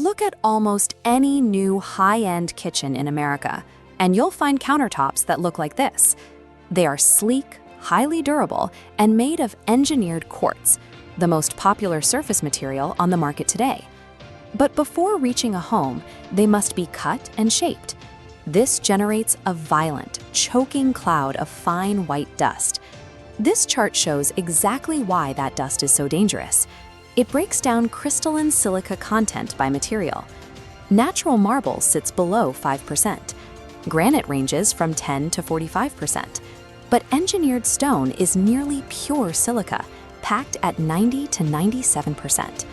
Look at almost any new high-end kitchen in America, and you'll find countertops that look like this. They are sleek, highly durable, and made of engineered quartz, the most popular surface material on the market today. But before reaching a home, they must be cut and shaped. This generates a violent, choking cloud of fine white dust. This chart shows exactly why that dust is so dangerous. It breaks down crystalline silica content by material. Natural marble sits below 5%. Granite ranges from 10 to 45%. But engineered stone is nearly pure silica, packed at 90 to 97%.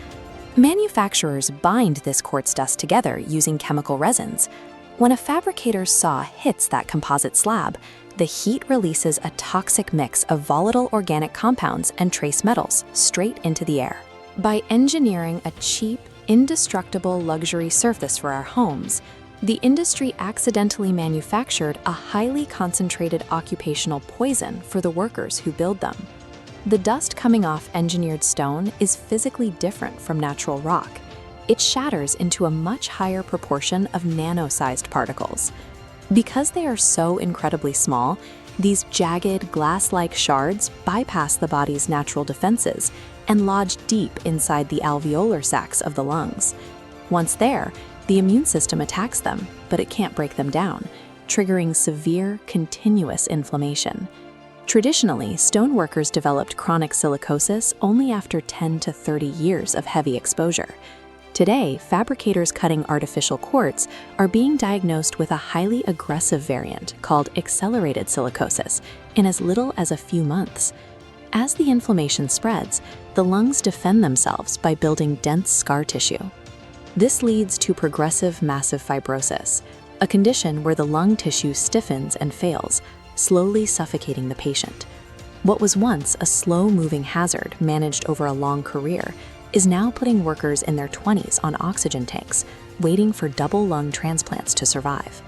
Manufacturers bind this quartz dust together using chemical resins. When a fabricator's saw hits that composite slab, the heat releases a toxic mix of volatile organic compounds and trace metals straight into the air. By engineering a cheap, indestructible luxury surface for our homes, the industry accidentally manufactured a highly concentrated occupational poison for the workers who build them. The dust coming off engineered stone is physically different from natural rock. It shatters into a much higher proportion of nano-sized particles. Because they are so incredibly small, these jagged, glass-like shards bypass the body's natural defenses and lodge deep inside the alveolar sacs of the lungs. Once there, the immune system attacks them, but it can't break them down, triggering severe, continuous inflammation. Traditionally, stoneworkers developed chronic silicosis only after 10 to 30 years of heavy exposure. Today, fabricators cutting artificial quartz are being diagnosed with a highly aggressive variant called accelerated silicosis in as little as a few months. As the inflammation spreads, the lungs defend themselves by building dense scar tissue. This leads to progressive massive fibrosis, a condition where the lung tissue stiffens and fails, slowly suffocating the patient. What was once a slow-moving hazard managed over a long career is now putting workers in their 20s on oxygen tanks, waiting for double lung transplants to survive.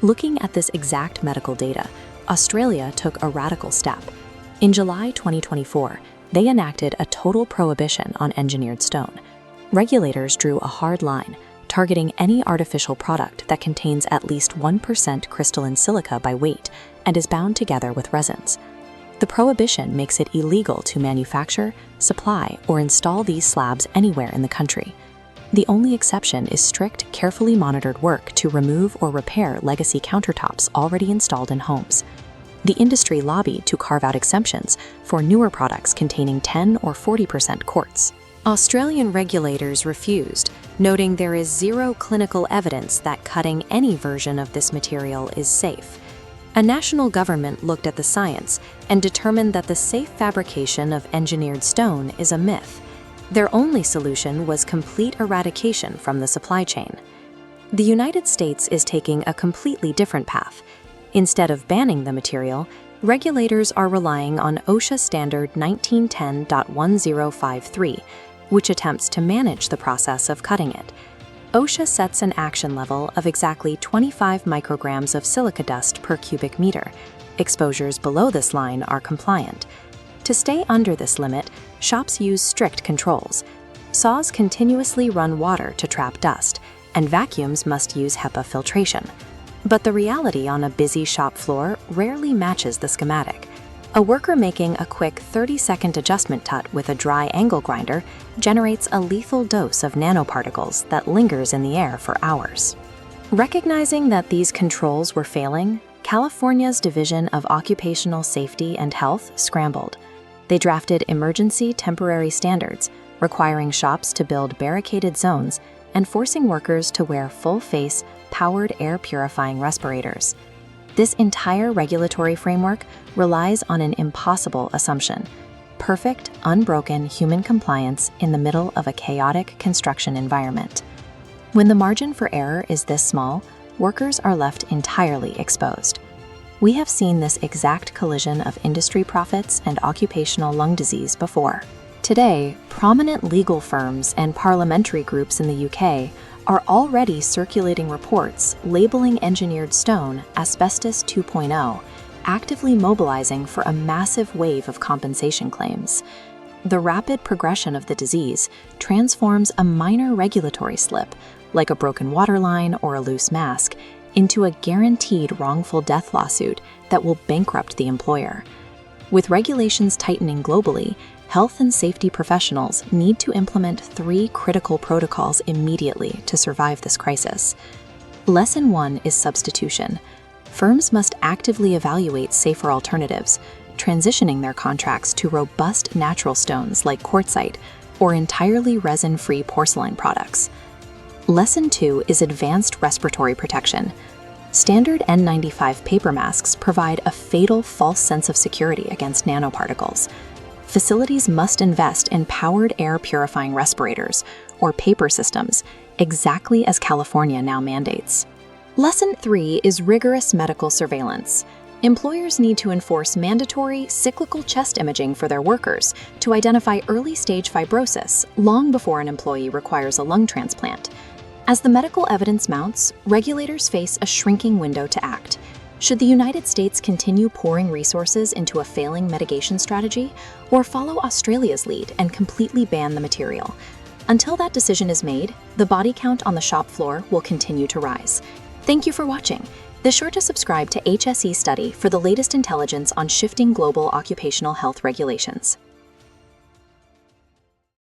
Looking at this exact medical data, Australia took a radical step. In July 2024, they enacted a total prohibition on engineered stone. Regulators drew a hard line, targeting any artificial product that contains at least 1% crystalline silica by weight and is bound together with resins. The prohibition makes it illegal to manufacture, supply, or install these slabs anywhere in the country. The only exception is strict, carefully monitored work to remove or repair legacy countertops already installed in homes. The industry lobbied to carve out exemptions for newer products containing 10 or 40% quartz. Australian regulators refused, noting there is zero clinical evidence that cutting any version of this material is safe. A national government looked at the science and determined that the safe fabrication of engineered stone is a myth. Their only solution was complete eradication from the supply chain. The United States is taking a completely different path. Instead of banning the material, regulators are relying on OSHA standard 1910.1053, which attempts to manage the process of cutting it. OSHA sets an action level of exactly 25 micrograms of silica dust per cubic meter. Exposures below this line are compliant. To stay under this limit, shops use strict controls. Saws continuously run water to trap dust, and vacuums must use HEPA filtration. But the reality on a busy shop floor rarely matches the schematic. A worker making a quick 30-second adjustment tut with a dry angle grinder generates a lethal dose of nanoparticles that lingers in the air for hours. Recognizing that these controls were failing, California's Division of Occupational Safety and Health scrambled. They drafted emergency temporary standards, requiring shops to build barricaded zones and forcing workers to wear full-face, powered air purifying respirators. This entire regulatory framework relies on an impossible assumption: perfect, unbroken human compliance in the middle of a chaotic construction environment. When the margin for error is this small, workers are left entirely exposed. We have seen this exact collision of industry profits and occupational lung disease before. Today, prominent legal firms and parliamentary groups in the UK are already circulating reports labeling engineered stone Asbestos 2.0, actively mobilizing for a massive wave of compensation claims. the rapid progression of the disease transforms a minor regulatory slip, like a broken water line or a loose mask, into a guaranteed wrongful death lawsuit that will bankrupt the employer. With regulations tightening globally, health and safety professionals need to implement 3 critical protocols immediately to survive this crisis. Lesson 1 is substitution. Firms must actively evaluate safer alternatives, transitioning their contracts to robust natural stones like quartzite or entirely resin-free porcelain products. Lesson 2 is advanced respiratory protection. Standard N95 paper masks provide a fatal false sense of security against nanoparticles. Facilities must invest in powered air purifying respirators, or PAPR systems, exactly as California now mandates. Lesson 3 is rigorous medical surveillance. Employers need to enforce mandatory cyclical chest imaging for their workers to identify early-stage fibrosis long before an employee requires a lung transplant. As the medical evidence mounts, regulators face a shrinking window to act. Should the United States continue pouring resources into a failing mitigation strategy, or follow Australia's lead and completely ban the material? Until that decision is made, the body count on the shop floor will continue to rise. Thank you for watching. Be sure to subscribe to HSE Study for the latest intelligence on shifting global occupational health regulations.